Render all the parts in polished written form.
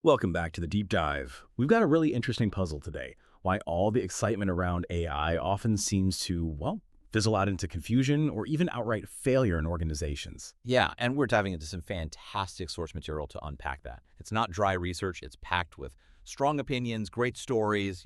Welcome back to the deep dive. We've got a really interesting puzzle today. Why all the excitement around AI often seems to, well, fizzle out into confusion or even outright failure in organizations. Yeah, and we're diving into some fantastic source material to unpack that. It's not dry research, it's packed with strong opinions, great stories,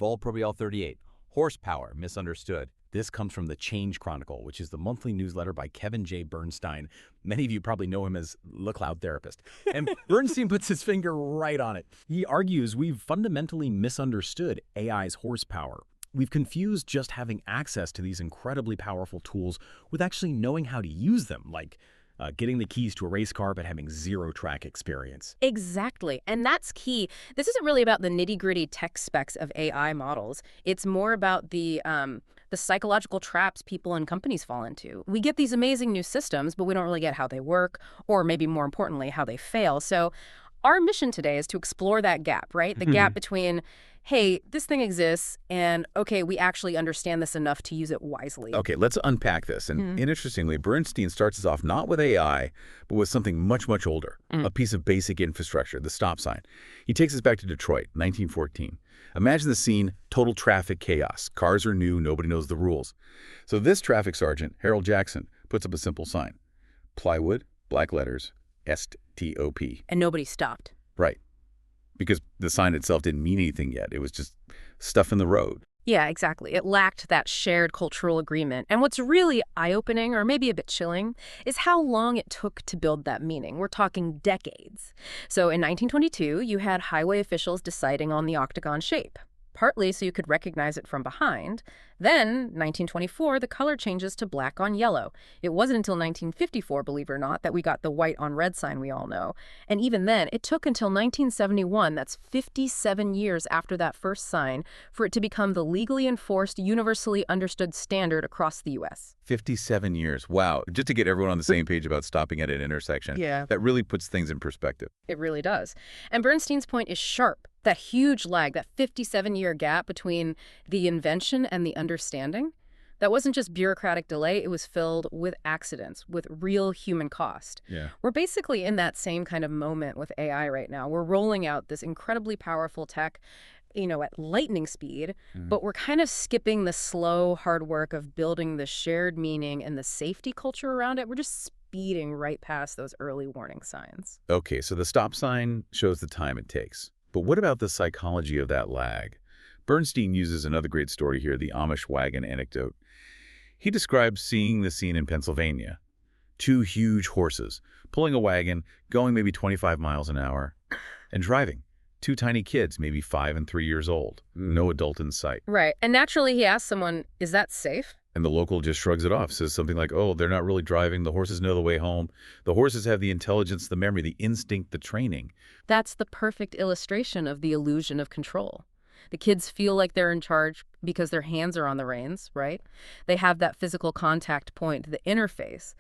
Vol.38, horsepower misunderstood. This comes from the Change Chronicle, which is the monthly newsletter by Kevin J. Bernstein. Many of you probably know him as the cloud therapist. And Bernstein puts his finger right on it. He argues we've fundamentally misunderstood AI's horsepower. We've confused just having access to these incredibly powerful tools with actually knowing how to use them, like getting the keys to a race car but having zero track experience. Exactly. And that's key. This isn't really about the nitty-gritty tech specs of AI models. It's more about the psychological traps people and companies fall into. We get these amazing new systems, but we don't really get how they work, or maybe more importantly, how they fail. So our mission today is to explore that gap, right? The gap between, hey, this thing exists, and okay, we actually understand this enough to use it wisely. Okay, let's unpack this. And interestingly, Bernstein starts us off not with AI, but with something much, much older, a piece of basic infrastructure, the stop sign. He takes us back to Detroit, 1914. Imagine the scene, total traffic chaos. Cars are new, nobody knows the rules. So this traffic sergeant, Harold Jackson, puts up a simple sign. Plywood, black letters, S-T-O-P. And nobody stopped. Right. Because the sign itself didn't mean anything yet. It was just stuff in the road. Yeah, exactly. It lacked that shared cultural agreement. And what's really eye-opening, or maybe a bit chilling, is how long it took to build that meaning. We're talking decades. So in 1922, you had highway officials deciding on the octagon shape, partly so you could recognize it from behind. Then, 1924, the color changes to black on yellow. It wasn't until 1954, believe it or not, that we got the white on red sign we all know. And even then, it took until 1971, that's 57 years after that first sign, for it to become the legally enforced, universally understood standard across the U.S. 57 years. Wow. Just to get everyone on the same page about stopping at an intersection. Yeah. That really puts things in perspective. It really does. And Bernstein's point is sharp. That huge lag, that 57-year gap between the invention and the understanding, that wasn't just bureaucratic delay, it was filled with accidents, with real human cost. Yeah. We're basically in that same kind of moment with AI right now. We're rolling out this incredibly powerful tech, at lightning speed, but we're kind of skipping the slow, hard work of building the shared meaning and the safety culture around it. We're just speeding right past those early warning signs. Okay, so the stop sign shows the time it takes. But what about the psychology of that lag? Bernstein uses another great story here, the Amish wagon anecdote. He describes seeing the scene in Pennsylvania. Two huge horses, pulling a wagon, going maybe 25 miles an hour, and driving. Two tiny kids, maybe 5 and 3 years old. No adult in sight. Right. And naturally, he asks someone, is that safe? And the local just shrugs it off, says something like, oh, they're not really driving. The horses know the way home. The horses have the intelligence, the memory, the instinct, the training. That's the perfect illustration of the illusion of control. The kids feel like they're in charge because their hands are on the reins, right? They have that physical contact point, the interface.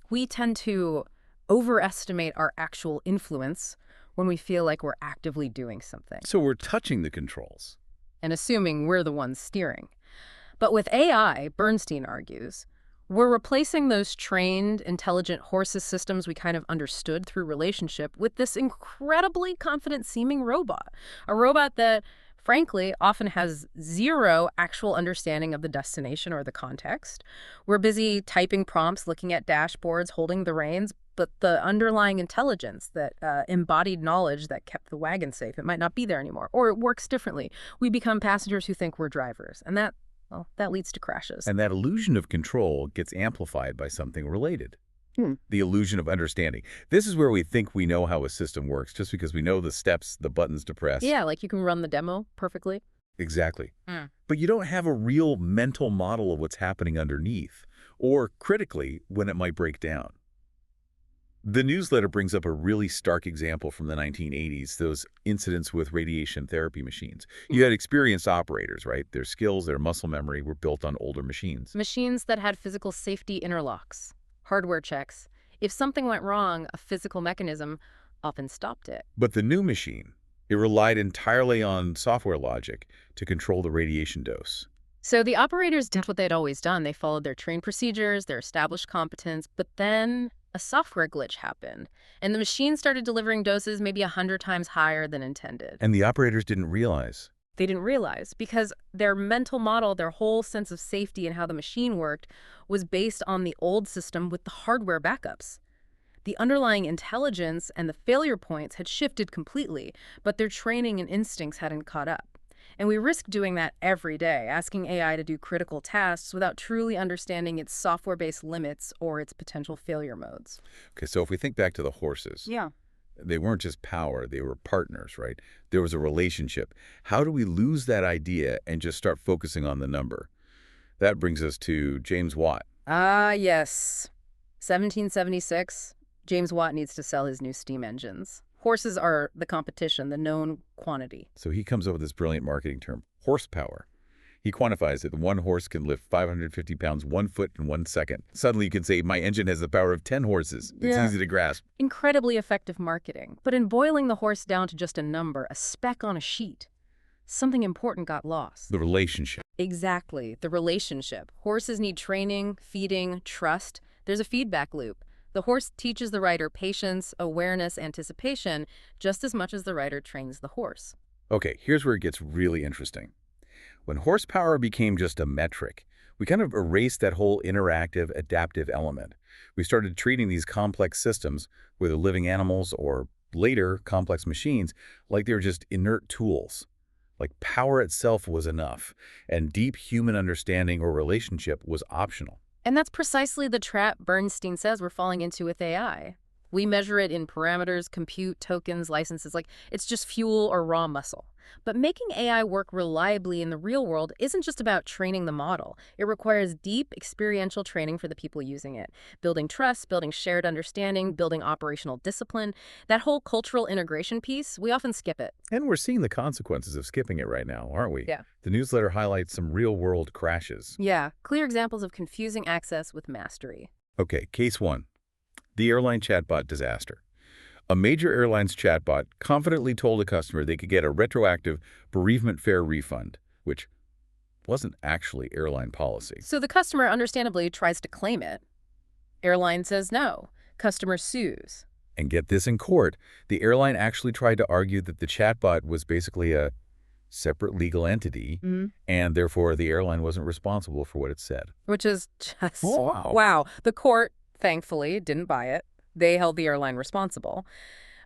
We tend to overestimate our actual influence when we feel like we're actively doing something. So we're touching the controls. And assuming we're the ones steering. But with AI, Bernstein argues, we're replacing those trained, intelligent horses systems we kind of understood through relationship with this incredibly confident-seeming robot. A robot that, frankly, often has zero actual understanding of the destination or the context. We're busy typing prompts, looking at dashboards, holding the reins, but the underlying intelligence, that embodied knowledge that kept the wagon safe, it might not be there anymore. Or it works differently. We become passengers who think we're drivers. And that leads to crashes. And that illusion of control gets amplified by something related. The illusion of understanding. This is where we think we know how a system works, just because we know the steps, the buttons to press. Yeah, like you can run the demo perfectly. Exactly. But you don't have a real mental model of what's happening underneath, or critically, when it might break down. The newsletter brings up a really stark example from the 1980s, those incidents with radiation therapy machines. You had experienced operators, right? Their skills, their muscle memory were built on older machines. Machines that had physical safety interlocks, hardware checks. If something went wrong, a physical mechanism often stopped it. But the new machine, it relied entirely on software logic to control the radiation dose. So the operators did what they'd always done. They followed their trained procedures, their established competence, but then a software glitch happened, and the machine started delivering doses maybe 100 times higher than intended. And the operators didn't realize. They didn't realize because their mental model, their whole sense of safety and how the machine worked, was based on the old system with the hardware backups. The underlying intelligence and the failure points had shifted completely, but their training and instincts hadn't caught up. And we risk doing that every day, asking AI to do critical tasks without truly understanding its software-based limits or its potential failure modes. Okay, so if we think back to the horses, Yeah. they weren't just power, they were partners, right? There was a relationship. How do we lose that idea and just start focusing on the number? That brings us to James Watt. Ah, yes. 1776, James Watt needs to sell his new steam engines. Horses are the competition, the known quantity. So he comes up with this brilliant marketing term, horsepower. He quantifies it. One horse can lift 550 pounds 1 foot in 1 second. Suddenly you can say, my engine has the power of 10 horses. It's easy to grasp. Incredibly effective marketing. But in boiling the horse down to just a number, a speck on a sheet, something important got lost. The relationship. Exactly, the relationship. Horses need training, feeding, trust. There's a feedback loop. The horse teaches the rider patience, awareness, anticipation, just as much as the rider trains the horse. Okay, here's where it gets really interesting. When horsepower became just a metric, we kind of erased that whole interactive, adaptive element. We started treating these complex systems, whether living animals or later complex machines, like they were just inert tools. Like power itself was enough, and deep human understanding or relationship was optional. And that's precisely the trap Bernstein says we're falling into with AI. We measure it in parameters, compute, tokens, licenses, like it's just fuel or raw muscle. But making AI work reliably in the real world isn't just about training the model. It requires deep experiential training for the people using it. Building trust, building shared understanding, building operational discipline. That whole cultural integration piece, we often skip it. And we're seeing the consequences of skipping it right now, aren't we? Yeah. The newsletter highlights some real-world crashes. Yeah, clear examples of confusing access with mastery. Okay, case one. The airline chatbot disaster. A major airline's chatbot confidently told a customer they could get a retroactive bereavement fare refund, which wasn't actually airline policy. So the customer understandably tries to claim it. Airline says no. Customer sues. And get this, in court, the airline actually tried to argue that the chatbot was basically a separate legal entity, and therefore the airline wasn't responsible for what it said. Which is just, Wow. wow. The court, thankfully, didn't buy it. They held the airline responsible.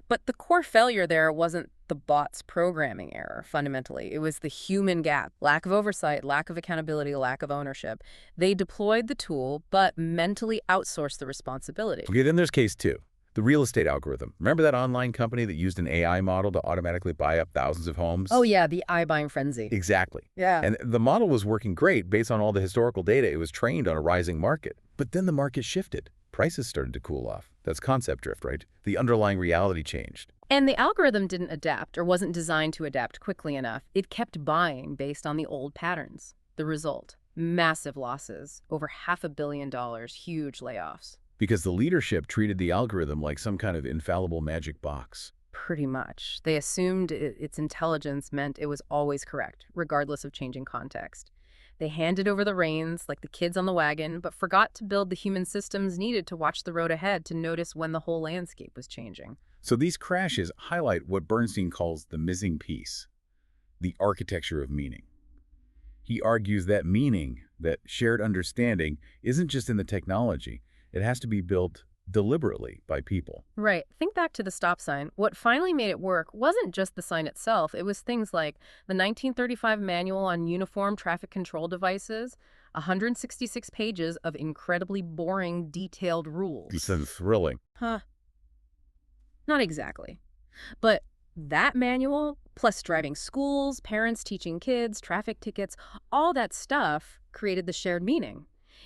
But the core failure there wasn't the bot's programming error, fundamentally. It was the human gap, lack of oversight, lack of accountability, lack of ownership. They deployed the tool, but mentally outsourced the responsibility. Okay, then there's case two. The real estate algorithm. Remember that online company that used an AI model to automatically buy up thousands of homes? Oh, yeah, the iBuying frenzy. Exactly. Yeah. And the model was working great based on all the historical data. It was trained on a rising market. But then the market shifted. Prices started to cool off. That's concept drift, right? The underlying reality changed. And the algorithm didn't adapt or wasn't designed to adapt quickly enough. It kept buying based on the old patterns. The result, massive losses, over $500 million, huge layoffs. Because the leadership treated the algorithm like some kind of infallible magic box. Pretty much. They assumed its intelligence meant it was always correct, regardless of changing context. They handed over the reins like the kids on the wagon, but forgot to build the human systems needed to watch the road ahead to notice when the whole landscape was changing. So these crashes highlight what Bernstein calls the missing piece, the architecture of meaning. He argues that meaning, that shared understanding, isn't just in the technology. It has to be built deliberately by people. Right. Think back to the stop sign. What finally made it work wasn't just the sign itself. It was things like the 1935 Manual on Uniform Traffic Control Devices, 166 pages of incredibly boring, detailed rules. It sounds thrilling. Huh. Not exactly. But that manual, plus driving schools, parents teaching kids, traffic tickets, all that stuff created the shared meaning.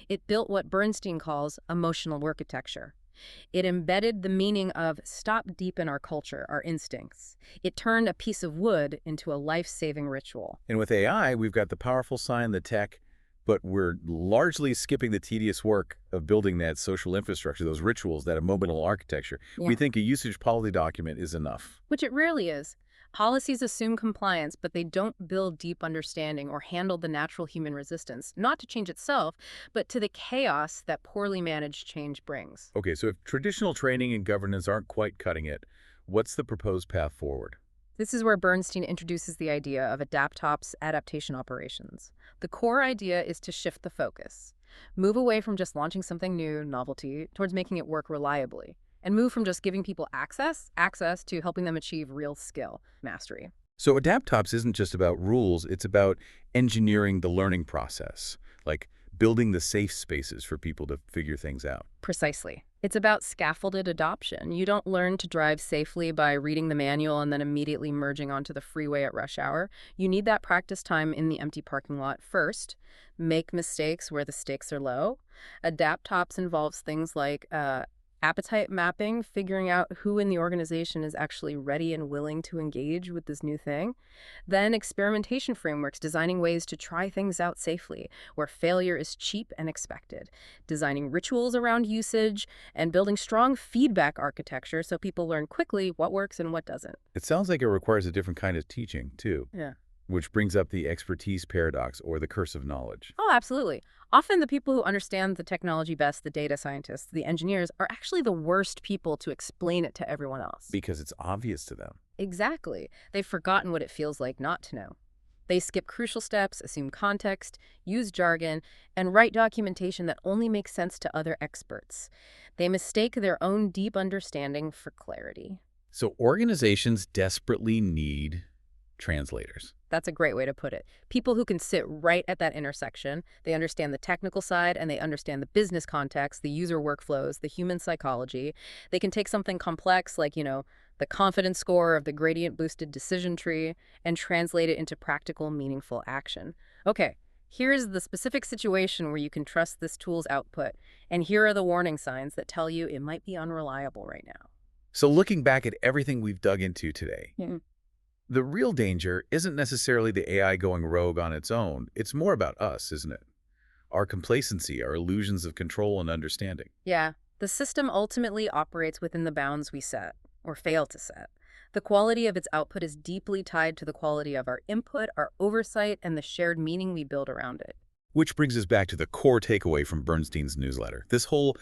It built what Bernstein calls emotional architecture. It embedded the meaning of stop deep in our culture, our instincts. It turned a piece of wood into a life-saving ritual. And with AI, we've got the powerful sign, the tech, but we're largely skipping the tedious work of building that social infrastructure, those rituals, that emotional architecture. Yeah. We think a usage policy document is enough. Which it rarely is. Policies assume compliance, but they don't build deep understanding or handle the natural human resistance, not to change itself, but to the chaos that poorly managed change brings. Okay, so if traditional training and governance aren't quite cutting it, what's the proposed path forward? This is where Bernstein introduces the idea of AdaptOps adaptation operations. The core idea is to shift the focus. Move away from just launching something new, novelty, towards making it work reliably. And move from just giving people access to helping them achieve real skill, mastery. So AdaptOps isn't just about rules, it's about engineering the learning process, like building the safe spaces for people to figure things out. Precisely. It's about scaffolded adoption. You don't learn to drive safely by reading the manual and then immediately merging onto the freeway at rush hour. You need that practice time in the empty parking lot first. Make mistakes where the stakes are low. AdaptOps involves things like appetite mapping, figuring out who in the organization is actually ready and willing to engage with this new thing. Then experimentation frameworks, designing ways to try things out safely, where failure is cheap and expected. Designing rituals around usage, and building strong feedback architecture so people learn quickly what works and what doesn't. It sounds like it requires a different kind of teaching, too. Yeah. Which brings up the expertise paradox or the curse of knowledge. Oh, absolutely. Often the people who understand the technology best, the data scientists, the engineers, are actually the worst people to explain it to everyone else. Because it's obvious to them. Exactly. They've forgotten what it feels like not to know. They skip crucial steps, assume context, use jargon, and write documentation that only makes sense to other experts. They mistake their own deep understanding for clarity. So organizations desperately need translators. That's a great way to put it. People who can sit right at that intersection. They understand the technical side and they understand the business context, the user workflows, the human psychology. They can take something complex like, the confidence score of the gradient-boosted decision tree and translate it into practical, meaningful action. Okay, here's the specific situation where you can trust this tool's output, and here are the warning signs that tell you it might be unreliable right now. So looking back at everything we've dug into today, the real danger isn't necessarily the AI going rogue on its own. It's more about us, isn't it? Our complacency, our illusions of control and understanding. Yeah, the system ultimately operates within the bounds we set, or fail to set. The quality of its output is deeply tied to the quality of our input, our oversight, and the shared meaning we build around it. Which brings us back to the core takeaway from Bernstein's newsletter. This whole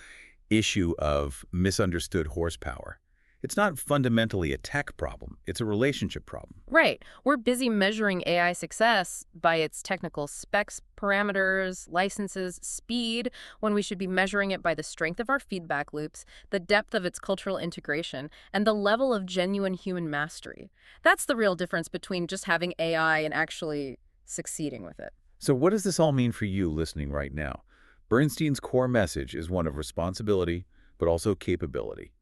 issue of misunderstood horsepower. It's not fundamentally a tech problem. It's a relationship problem. Right. We're busy measuring AI success by its technical specs, parameters, licenses, speed, when we should be measuring it by the strength of our feedback loops, the depth of its cultural integration, and the level of genuine human mastery. That's the real difference between just having AI and actually succeeding with it. So what does this all mean for you listening right now? Bernstein's core message is one of responsibility, but also capability.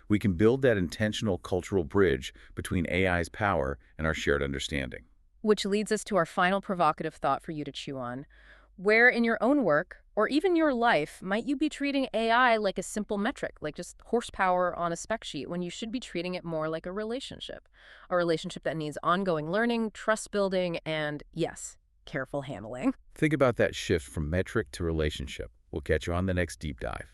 We can build that intentional cultural bridge between AI's power and our shared understanding. Which leads us to our final provocative thought for you to chew on. Where in your own work, or even your life, might you be treating AI like a simple metric, like just horsepower on a spec sheet, when you should be treating it more like a relationship? A relationship that needs ongoing learning, trust building, and, yes, careful handling. Think about that shift from metric to relationship. We'll catch you on the next deep dive.